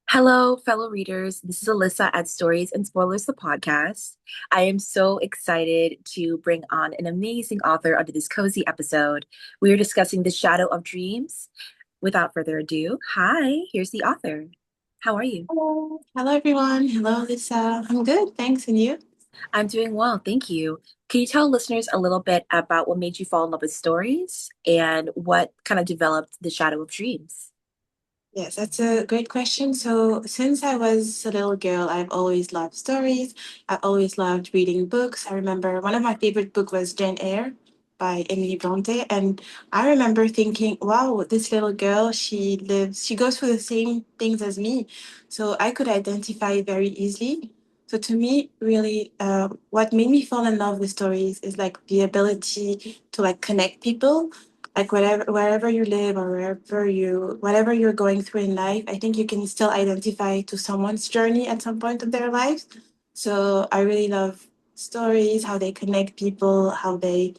Hello, fellow readers. This is Alyssa at Stories and Spoilers, the podcast. I am so excited to bring on an amazing author onto this cozy episode. We are discussing The Shadow of Dreams. Without further ado, hi, here's the author. How are you? Hello. Hello, everyone. Hello, Lisa. I'm good. Thanks. And you? I'm doing well, thank you. Can you tell listeners a little bit about what made you fall in love with stories and what kind of developed The Shadow of Dreams? Yes, that's a great question. So, since I was a little girl, I've always loved stories. I always loved reading books. I remember one of my favorite book was Jane Eyre by Emily Bronte, and I remember thinking, "Wow, this little girl, she goes through the same things as me." So I could identify very easily. So to me, really, what made me fall in love with stories is like the ability to like connect people, like wherever you live or whatever you're going through in life. I think you can still identify to someone's journey at some point of their life. So I really love stories, how they connect people, how they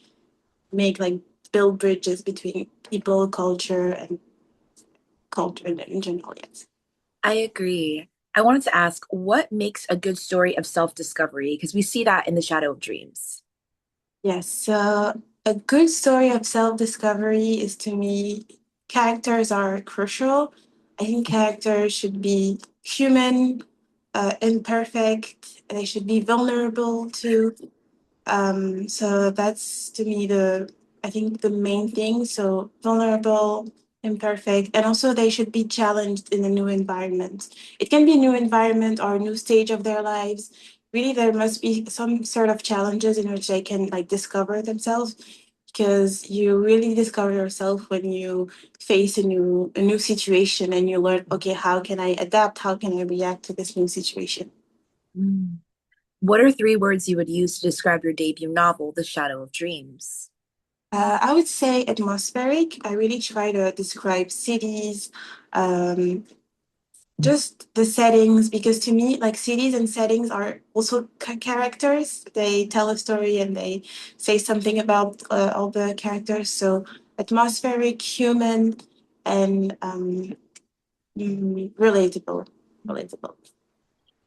make like build bridges between people, culture in general. Yes. I agree. I wanted to ask, what makes a good story of self-discovery? Because we see that in The Shadow of Dreams. Yes, so a good story of self-discovery is, to me, characters are crucial. I think characters should be human, imperfect. They should be vulnerable too. So that's, to me, I think the main thing. So vulnerable, imperfect, and also they should be challenged in a new environment. It can be a new environment or a new stage of their lives. Really, there must be some sort of challenges in which they can like discover themselves, because you really discover yourself when you face a new situation and you learn, okay, how can I adapt? How can I react to this new situation? Mm. What are three words you would use to describe your debut novel, The Shadow of Dreams? I would say atmospheric. I really try to describe cities, um, just the settings, because to me, like cities and settings are also characters. They tell a story and they say something about all the characters. So atmospheric, human, and relatable. Relatable.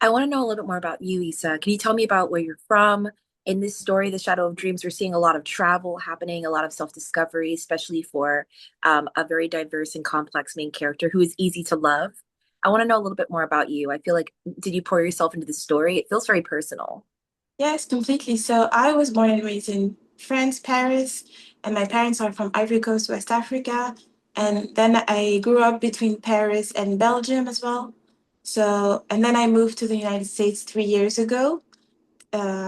I want to know a little bit more about you, Issa. Can you tell me about where you're from? In this story, The Shadow of Dreams, we're seeing a lot of travel happening, a lot of self-discovery, especially for a very diverse and complex main character who is easy to love. I want to know a little bit more about you. I feel like, did you pour yourself into the story? It feels very personal. Yes, completely. So I was born and raised in France, Paris, and my parents are from Ivory Coast, West Africa. And then I grew up between Paris and Belgium as well. So, and then I moved to the United States 3 years ago.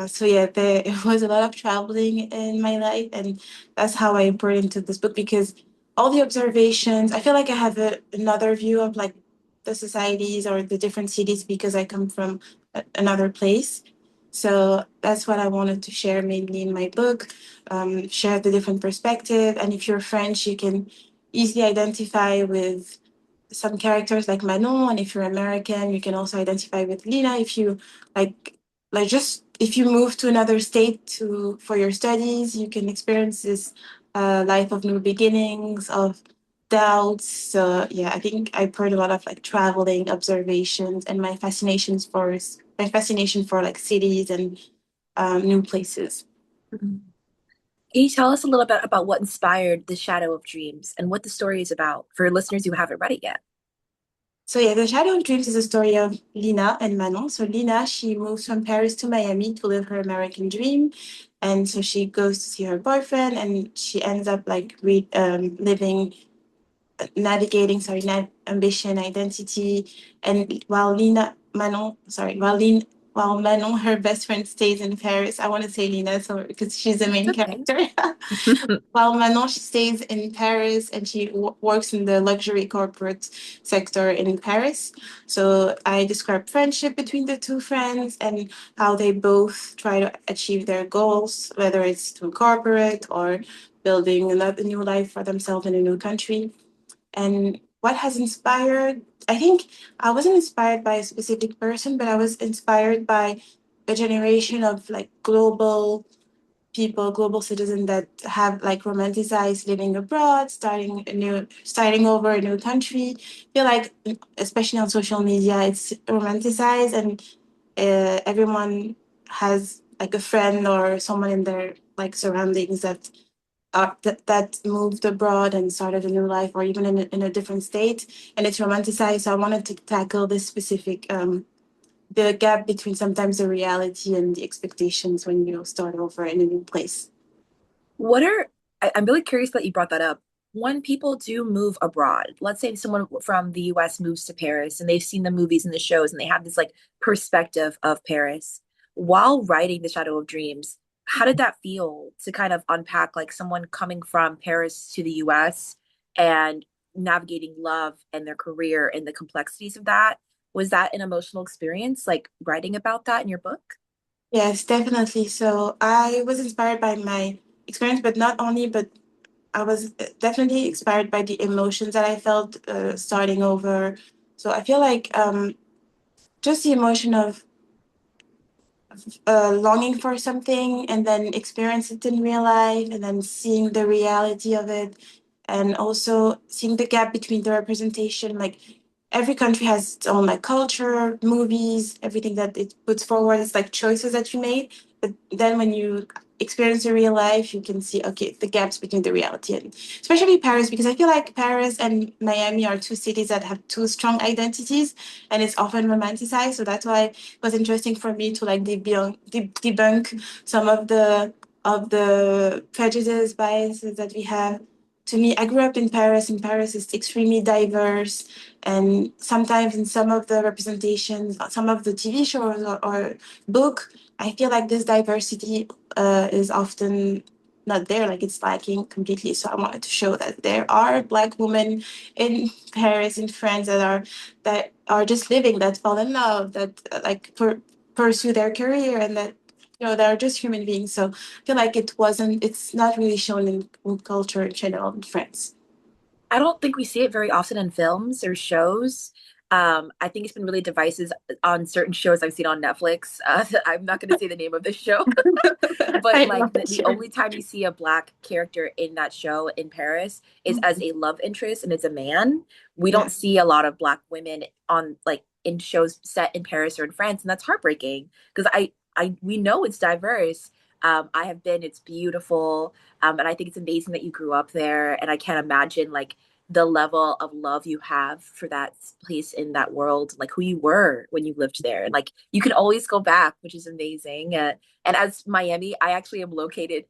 So yeah, there it was a lot of traveling in my life, and that's how I brought into this book, because all the observations, I feel like I have another view of like the societies or the different cities because I come from another place. So that's what I wanted to share mainly in my book, share the different perspective. And if you're French, you can easily identify with some characters like Manon, and if you're American, you can also identify with Lina. If you like, just if you move to another state to for your studies, you can experience this life of new beginnings, of doubts. So yeah, I think I poured a lot of like traveling observations and my fascination for like cities and new places. Mhm. Can you tell us a little bit about what inspired The Shadow of Dreams and what the story is about for listeners who haven't read it yet? So yeah, The Shadow of Dreams is a story of Lina and Manon. So Lina, she moves from Paris to Miami to live her American dream. And so she goes to see her boyfriend, and she ends up like living, navigating, sorry, ambition, identity. And while Manon, her best friend, stays in Paris. I want to say Lina, so because she's the It's main okay. character. While Manon, she stays in Paris and she works in the luxury corporate sector in Paris. So I describe friendship between the two friends and how they both try to achieve their goals, whether it's through corporate or building another new life for themselves in a new country. And what has inspired, I think I wasn't inspired by a specific person, but I was inspired by a generation of like global people, global citizens that have like romanticized living abroad, starting over a new country. I feel like, especially on social media, it's romanticized, and everyone has like a friend or someone in their like surroundings that moved abroad and started a new life, or even in a different state, and it's romanticized. So I wanted to tackle this specific the gap between sometimes the reality and the expectations when you start over in a new place. What are, I'm really curious that you brought that up. When people do move abroad, let's say someone from the US moves to Paris and they've seen the movies and the shows and they have this like perspective of Paris. While writing The Shadow of Dreams, how did that feel to kind of unpack like someone coming from Paris to the US and navigating love and their career and the complexities of that? Was that an emotional experience, like writing about that in your book? Yes, definitely. So I was inspired by my experience, but not only, but I was definitely inspired by the emotions that I felt starting over. So I feel like just the emotion of longing for something and then experience it in real life and then seeing the reality of it, and also seeing the gap between the representation. Like every country has its own like culture, movies, everything that it puts forward. It's like choices that you made, but then when you experience the real life, you can see, okay, the gaps between the reality, and especially Paris, because I feel like Paris and Miami are two cities that have two strong identities, and it's often romanticized. So that's why was interesting for me to like debunk some of the prejudices, biases that we have. To me, I grew up in Paris, and Paris is extremely diverse. And sometimes in some of the representations, some of the TV shows or book, I feel like this diversity is often not there, like it's lacking completely. So I wanted to show that there are Black women in Paris, in France, that are just living, that fall in love, that pursue their career, and that that are just human beings. So I feel like it's not really shown in culture in general in France. I don't think we see it very often in films or shows. I think it's been really divisive on certain shows I've seen on Netflix. I'm not going to say the name of the show, but I like love that the show. only time you see a black character in that show in Paris is as a love interest and it's a man. We Yeah. don't see a lot of black women on like in shows set in Paris or in France, and that's heartbreaking because I we know it's diverse. I have been, it's beautiful. And I think it's amazing that you grew up there. And I can't imagine like the level of love you have for that place in that world, like who you were when you lived there. And like you can always go back, which is amazing. And as Miami, I actually am located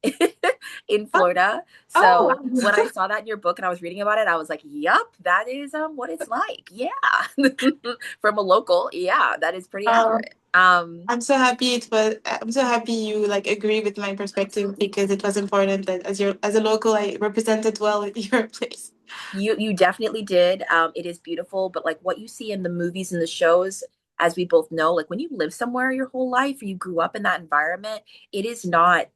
in Oh, Florida. So when I oh. saw that in your book and I was reading about it, I was like, "Yup, that is what it's like." Yeah, from a local, yeah, that is pretty Oh, accurate. I'm so happy you like agree with my perspective, because it was important that as a local I represented well with your place. You definitely did. It is beautiful, but like what you see in the movies and the shows, as we both know, like when you live somewhere your whole life or you grew up in that environment, it is not,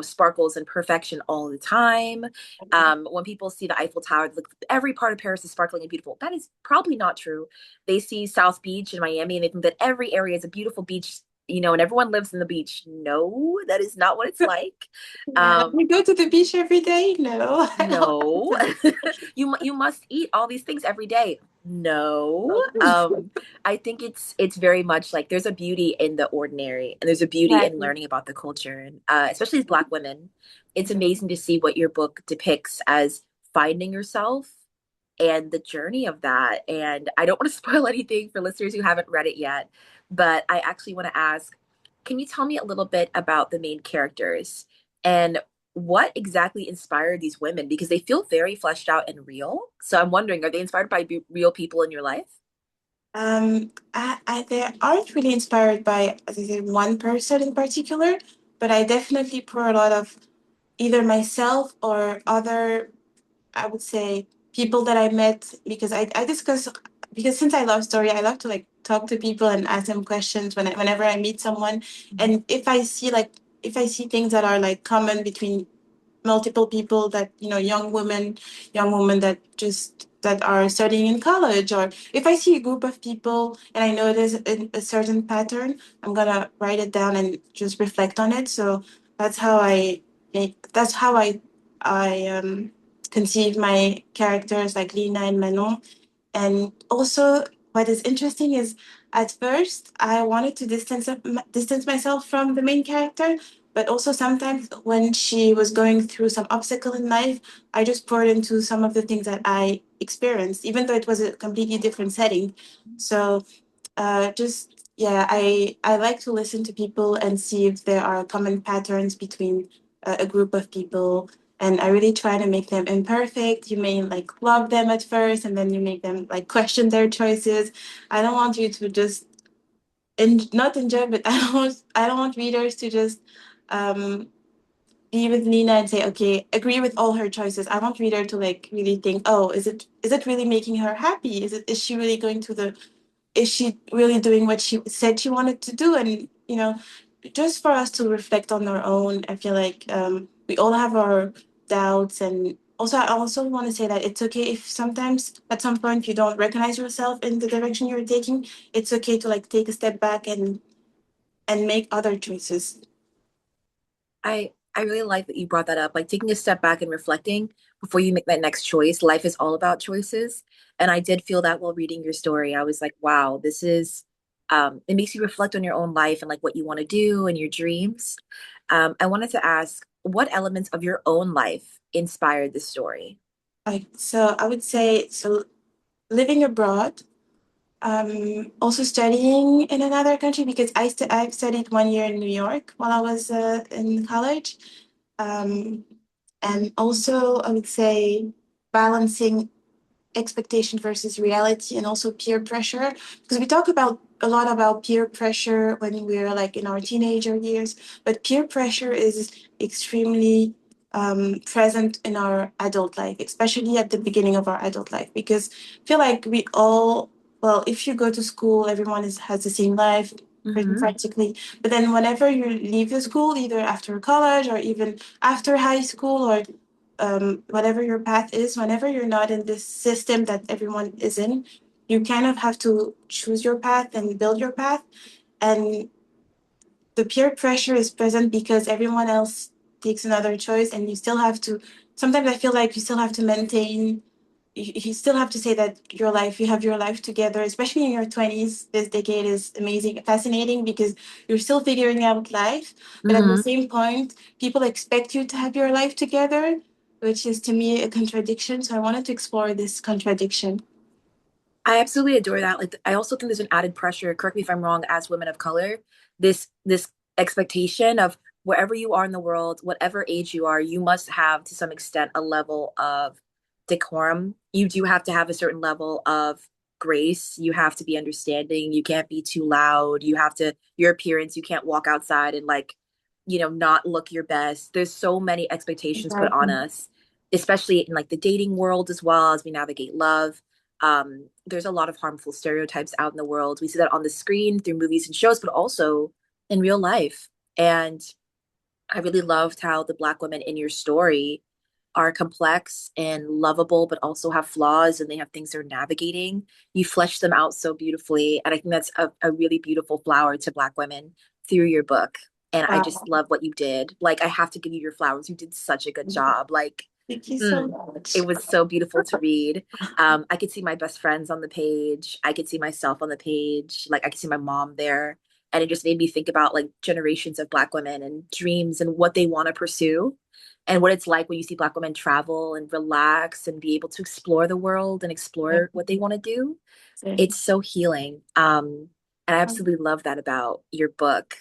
sparkles and perfection all the time. When people see the Eiffel Tower, like every part of Paris is sparkling and beautiful. That is probably not true. They see South Beach in Miami and they think that every area is a beautiful beach, and everyone lives in the beach. No, that is not what it's like. Yeah, Um, we go to the beach every day. No, I no. don't. You must eat all these things every day. No. Oh. I think it's very much like there's a beauty in the ordinary and there's a beauty in Exactly. learning about the culture, and especially as Black women. It's amazing to see what your book depicts as finding yourself and the journey of that. And I don't want to spoil anything for listeners who haven't read it yet, but I actually want to ask, can you tell me a little bit about the main characters and what exactly inspired these women? Because they feel very fleshed out and real. So I'm wondering, are they inspired by real people in your life? They aren't really inspired by, as I said, one person in particular, but I definitely pour a lot of either myself or other, I would say, people that I met, because I discuss, because since I love story, I love to like talk to people and ask them questions whenever I meet someone. And if I see things that are like common between multiple people, that young women that are studying in college, or if I see a group of people and I notice a certain pattern, I'm gonna write it down and just reflect on it. So that's how make. That's how I conceive my characters like Lina and Manon. And also, what is interesting is at first I wanted to distance myself from the main character, but also sometimes when she was going through some obstacle in life, I just poured into some of the things that I experienced, even though it was a completely different setting. So just yeah, I like to listen to people and see if there are common patterns between a group of people, and I really try to make them imperfect. You may like love them at first, and then you make them like question their choices. I don't want you to just not enjoy, but I don't want readers to just um be with Nina and say, okay, agree with all her choices. I want reader to like really think, oh, is it really making her happy? Is she really going to the is she really doing what she said she wanted to do? And just for us to reflect on our own. I feel like we all have our doubts, and also I also want to say that it's okay if sometimes at some point you don't recognize yourself in the direction you're taking. It's okay to like take a step back and make other choices. I really like that you brought that up, like taking a step back and reflecting before you make that next choice. Life is all about choices. And I did feel that while reading your story. I was like, wow, this is it makes you reflect on your own life and like what you want to do and your dreams. I wanted to ask, what elements of your own life inspired this story? Like, so I would say, so living abroad, also studying in another country because I've studied 1 year in New York while I was in college. Um, and also, I would say balancing expectation versus reality, and also peer pressure, because we talk about a lot about peer pressure when we're like in our teenager years, but peer pressure is extremely present in our adult life, especially at the beginning of our adult life, because I feel like we all, well, if you go to school, everyone has the same life pretty Hmm. practically, but then whenever you leave the school, either after college or even after high school, or whatever your path is, whenever you're not in this system that everyone is in, you kind of have to choose your path and build your path. And the peer pressure is present because everyone else takes another choice, and you still have to. Sometimes I feel like you still have to maintain. You still have to say that you have your life together, especially in your 20s. This decade is amazing, fascinating because you're still figuring out life. But at the Hmm. same point, people expect you to have your life together, which is to me a contradiction. So I wanted to explore this contradiction. I absolutely adore that. Like, I also think there's an added pressure, correct me if I'm wrong, as women of color, this expectation of wherever you are in the world, whatever age you are, you must have to some extent a level of decorum. You do have to have a certain level of grace. You have to be understanding. You can't be too loud. You have to, your appearance, you can't walk outside and like, not look your best. There's so many expectations put on Exactly. us, especially in like the dating world as well as we navigate love. There's a lot of harmful stereotypes out in the world. We see that on the screen through movies and shows, but also in real life. And I really loved how the Black women in your story are complex and lovable, but also have flaws and they have things they're navigating. You flesh them out so beautifully. And I think that's a really beautiful flower to Black women through your book. And I just Wow. love what you did. Like, I have to give you your flowers. You did such a good job. Like, Thank you so mm, much. it was so beautiful to read. I could see my best friends on the page. I could see myself on the page. Like, I could see my mom there. And it just made me think about like generations of Black women and dreams and what they want to pursue and what it's like when you see Black women travel and relax and be able to explore the world and explore what they want to do. It's so healing. And I absolutely love that about your book.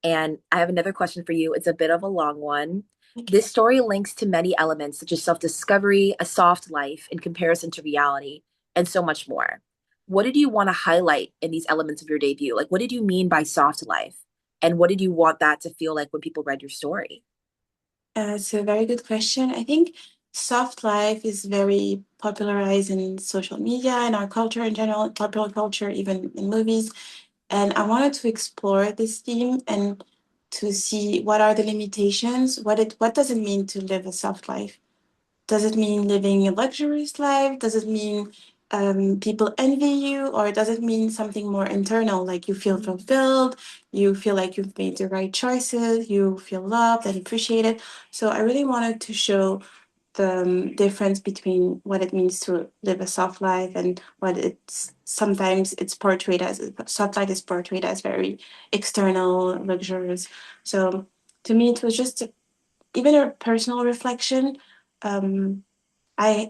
And I have another question for you. It's a bit of a long one. This Okay. story links to many elements such as self-discovery, a soft life in comparison to reality, and so much more. What did you want to highlight in these elements of your debut? Like, what did you mean by soft life? And what did you want that to feel like when people read your story? It's a very good question. I think soft life is very popularized in social media and our culture in general, popular culture, even in movies. And I wanted to explore this theme and to see what are the limitations, what does it mean to live a soft life? Does it mean living a luxurious life? Does it mean people envy you, or does it mean something more internal, like you feel Mhm. fulfilled, you feel like you've made the right choices, you feel loved and appreciated? So I really wanted to show the difference between what it means to live a soft life and what it's sometimes it's portrayed as. Soft life is portrayed as very external, luxurious. So to me, it was just even a personal reflection. Um, I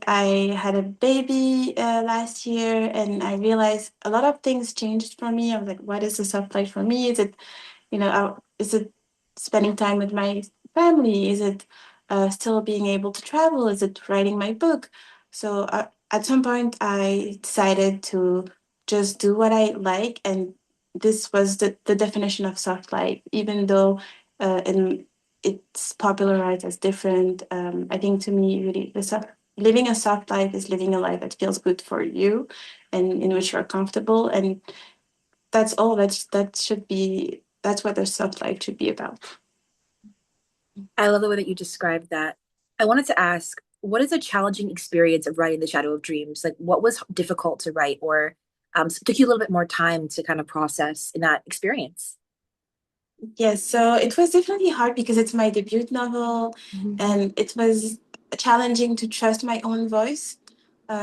had a baby last year, and I realized a lot of things changed for me. I was like, what is the soft life for me? Is it, is it spending time with my family? Is it still being able to travel? Is it writing my book? So at some point, I decided to just do what I like, and this was the definition of soft life. Even though in it's popularized as different, I think to me, really, living a soft life is living a life that feels good for you, and in which you're comfortable, and that's all. That's what a soft life should be about. I love the way that you described that. I wanted to ask, what is a challenging experience of writing The Shadow of Dreams? Like, what was difficult to write, or took you a little bit more time to kind of process in that experience? Yes, so it was definitely hard because it's my debut novel, Mhm. and it was challenging to trust my own voice.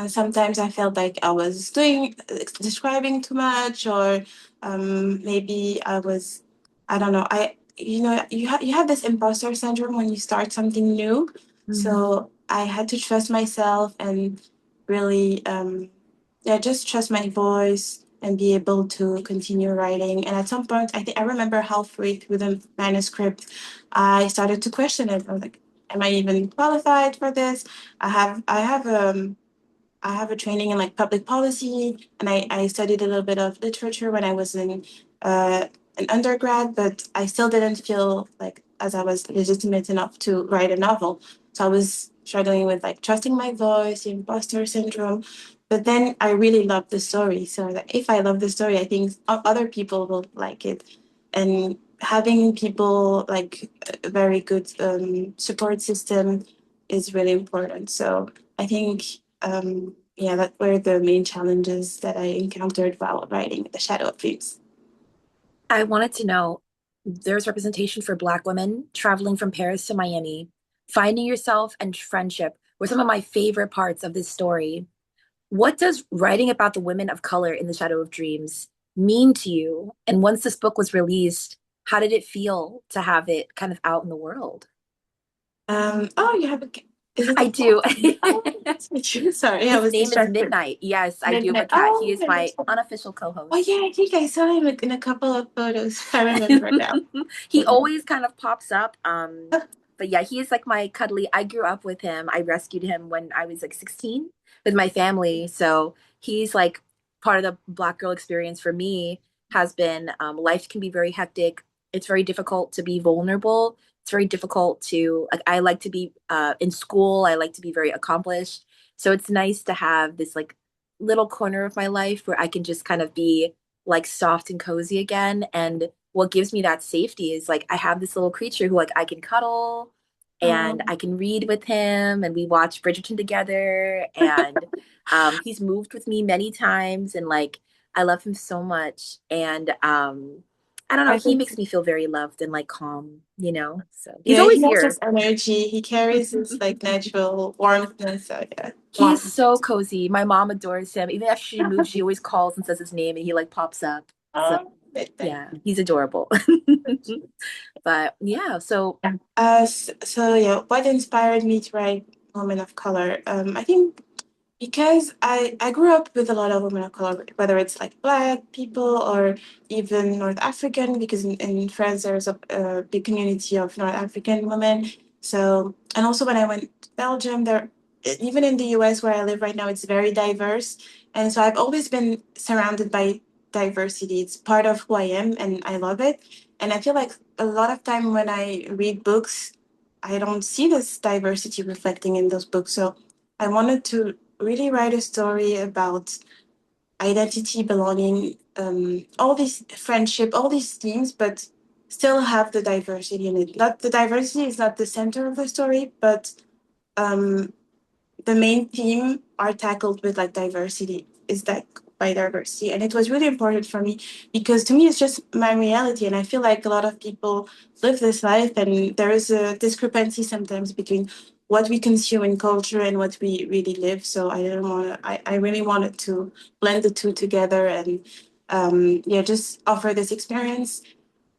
Sometimes I felt like I was describing too much, or maybe I don't know. You have this imposter syndrome when you start something new. Mhm. So I had to trust myself and really, yeah, just trust my voice and be able to continue writing. And at some point, I remember halfway through the manuscript, I started to question it. I was like, am I even qualified for this? I have a training in like public policy, and I studied a little bit of literature when I was in an undergrad, but I still didn't feel like as I was legitimate enough to write a novel. So I was struggling with like trusting my voice, the imposter syndrome. But then I really loved the story. So that if I love the story, I think other people will like it. And having people like a very good support system is really important. So I think yeah, that were the main challenges that I encountered while writing The Shadow of Dreams. I wanted to know, there's representation for Black women traveling from Paris to Miami. Finding yourself and friendship were some of my favorite parts of this story. What does writing about the women of color in The Shadow of Dreams mean to you? And once this book was released, how did it feel to have it kind of out in the world? Oh, you have a is it a I cat? do. Oh, that's me too. Sorry, I His was name is distracted. Midnight. Yes, I do have a Midnight. cat. He Oh, is my Midnight. unofficial Oh, co-host. yeah, I think I saw him in a couple of photos. I remember now. He always kind of pops up. But yeah, he is like my cuddly. I grew up with him. I rescued him when I was like 16 with my family. So he's like part of the Black girl experience for me has been life can be very hectic. It's very difficult to be vulnerable. It's very difficult to like I like to be in school. I like to be very accomplished. So it's nice to have this like little corner of my life where I can just kind of be like soft and cozy again. And what gives me that safety is like I have this little creature who like I can cuddle and Um, I can read with him and we watch Bridgerton together and he's moved with me many times and like I love him so much and I don't know, I he think, makes me feel very loved and like calm, you know. So he's yeah, he always has here. this energy. He carries this like natural warmthness. So yeah, He is warm. so cozy. My mom adores him. Even after she moves, she always calls and says his name and he like pops up. So Midnight. yeah, he's adorable. But yeah, so Yeah. So yeah, what inspired me to write Women of Color? I think because I grew up with a lot of women of color, whether it's like Black people or even North African, because in France there's a big community of North African women. So, and also when I went to Belgium, there, even in the US where I live right now, it's very diverse. And so I've always been surrounded by diversity. It's part of who I am and I love it. And I feel like a lot of time when I read books, I don't see this diversity reflecting in those books. So I wanted to really write a story about identity, belonging, all these friendship, all these themes, but still have the diversity in it. Not the diversity is not the center of the story, but um, the main theme. are tackled with like diversity is like by diversity. And it was really important for me because to me it's just my reality. And I feel like a lot of people live this life and there is a discrepancy sometimes between what we consume in culture and what we really live. So I didn't want to, I really wanted to blend the two together and yeah, just offer this experience.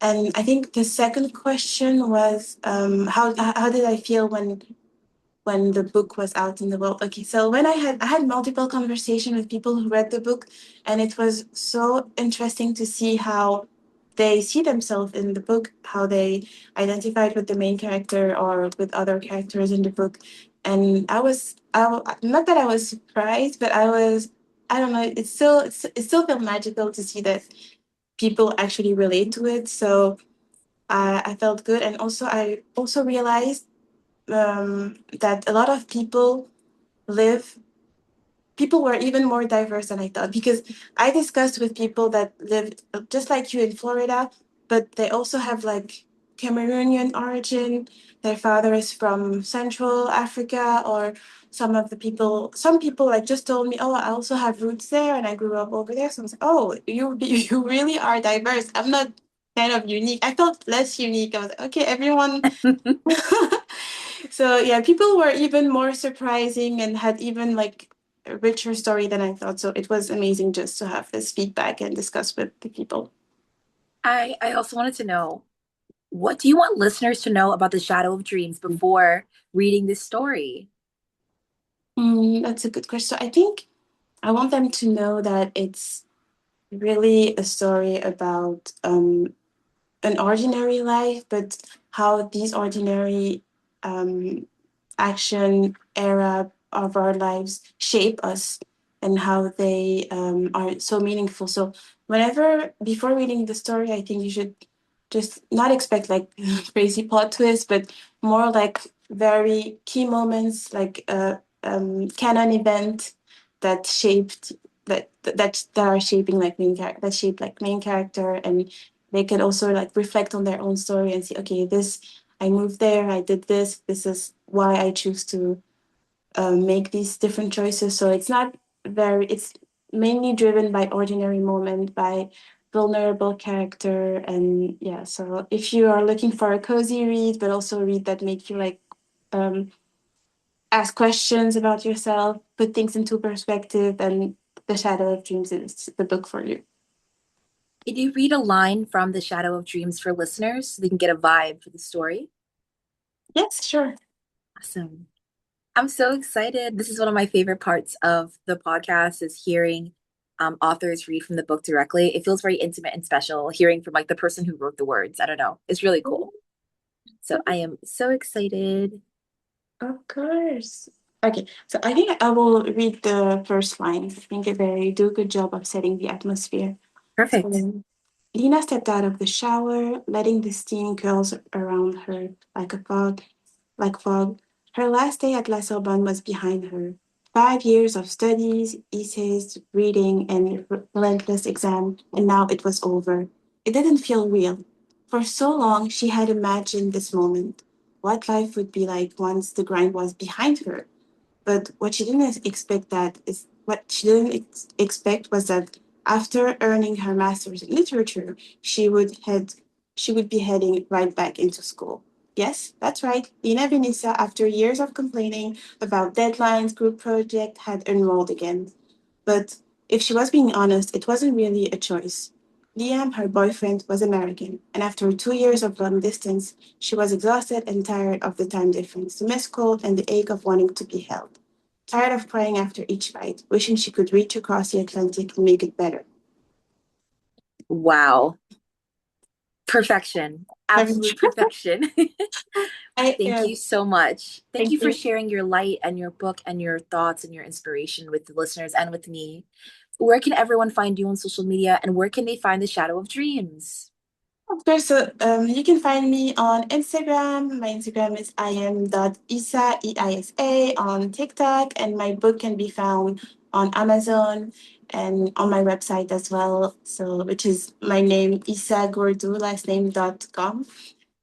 And I think the second question was how did I feel when the book was out in the world? Okay, so when I had multiple conversations with people who read the book, and it was so interesting to see how they see themselves in the book, how they identified with the main character or with other characters in the book. And not that I was surprised, but I don't know, it still felt magical to see that people actually relate to it. So I felt good, and also I also realized that a lot of live people were even more diverse than I thought because I discussed with people that lived just like you in Florida, but they also have like Cameroonian origin. Their father is from Central Africa, or some people like just told me, "Oh, I also have roots there, and I grew up over there." So I was like, "Oh, you really are diverse. I'm not kind of unique. I felt less unique. I was like, okay, everyone." So yeah, people were even more surprising and had even like a richer story than I thought. So it was amazing just to have this feedback and discuss with the people. I also wanted to know, what do you want listeners to know about the Shadow of Dreams before reading this story? That's a good question. So I think I want them to know that it's really a story about an ordinary life, but how these ordinary um, action era of our lives shape us and how they are so meaningful. So whenever before reading the story, I think you should just not expect like crazy plot twists, but more like very key moments, like a canon event that shaped that are shaping like that shape like main character, and they can also like reflect on their own story and see, okay, this I moved there, I did this, this is why I choose to make these different choices. So it's mainly driven by ordinary moment, by vulnerable character. And yeah, so if you are looking for a cozy read, but also a read that make you like um, ask questions about yourself, put things into perspective, then The Shadow of Dreams is the book for you. Can you read a line from the Shadow of Dreams for listeners so they can get a vibe for the story? Yes, sure. Awesome. I'm so excited. This is one of my favorite parts of the podcast is hearing authors read from the book directly. It feels very intimate and special hearing from like the person who wrote the words. I don't know. It's really cool. So I am so excited. Of course. Okay, so I think I will read the first line. I think they do a good job of setting the atmosphere. Perfect. So Lena stepped out of the shower, letting the steam curls around her like fog. Her last day at La Sorbonne was behind her. 5 years of studies, essays, reading, and relentless exam, and now it was over. It didn't feel real. For so long, she had imagined this moment, what life would be like once the grind was behind her. But what she didn't expect was that after earning her master's in literature, she would be heading right back into school. Yes, that's right. Lina Venisa, after years of complaining about deadlines, group project, had enrolled again. But if she was being honest, it wasn't really a choice. Liam, her boyfriend, was American, and after 2 years of long distance, she was exhausted and tired of the time difference, the missed cold, and the ache of wanting to be held. Tired of crying after each fight, wishing she could reach across the Atlantic and make it better. Wow. Perfection. Absolute perfection. I Thank you so much. Thank you thank for you. sharing your light and your book and your thoughts and your inspiration with the listeners and with me. Where can everyone find you on social media and where can they find the Shadow of Dreams? Of course, so you can find me on Instagram. My Instagram is im.isa, EISA, on TikTok, and my book can be found on Amazon and on my website as well. So, which is my name, Eisa Gouredou, last name .com.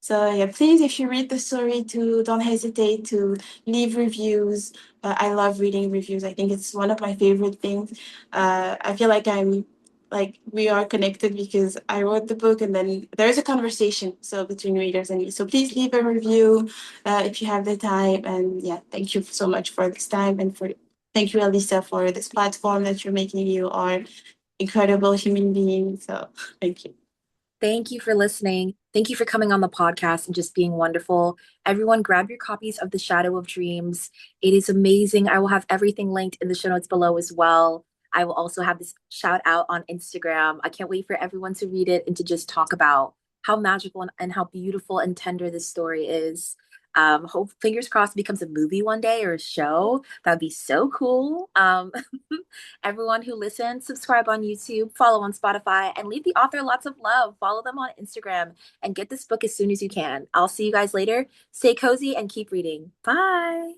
So yeah, please, if you read the story, too, don't hesitate to leave reviews. I love reading reviews. I think it's one of my favorite things. I feel like we are connected because I wrote the book, and then there's a conversation so between readers and me. So please leave a review if you have the time. And yeah, thank you so much for this time, and for thank you, Elisa, for this platform that you're making. You are incredible human being. So thank you. Thank you for listening. Thank you for coming on the podcast and just being wonderful. Everyone, grab your copies of The Shadow of Dreams. It is amazing. I will have everything linked in the show notes below as well. I will also have this shout out on Instagram. I can't wait for everyone to read it and to just talk about how magical and how beautiful and tender this story is. Hope fingers crossed it becomes a movie one day or a show. That'd be so cool. Everyone who listens, subscribe on YouTube, follow on Spotify, and leave the author lots of love. Follow them on Instagram and get this book as soon as you can. I'll see you guys later. Stay cozy and keep reading. Bye.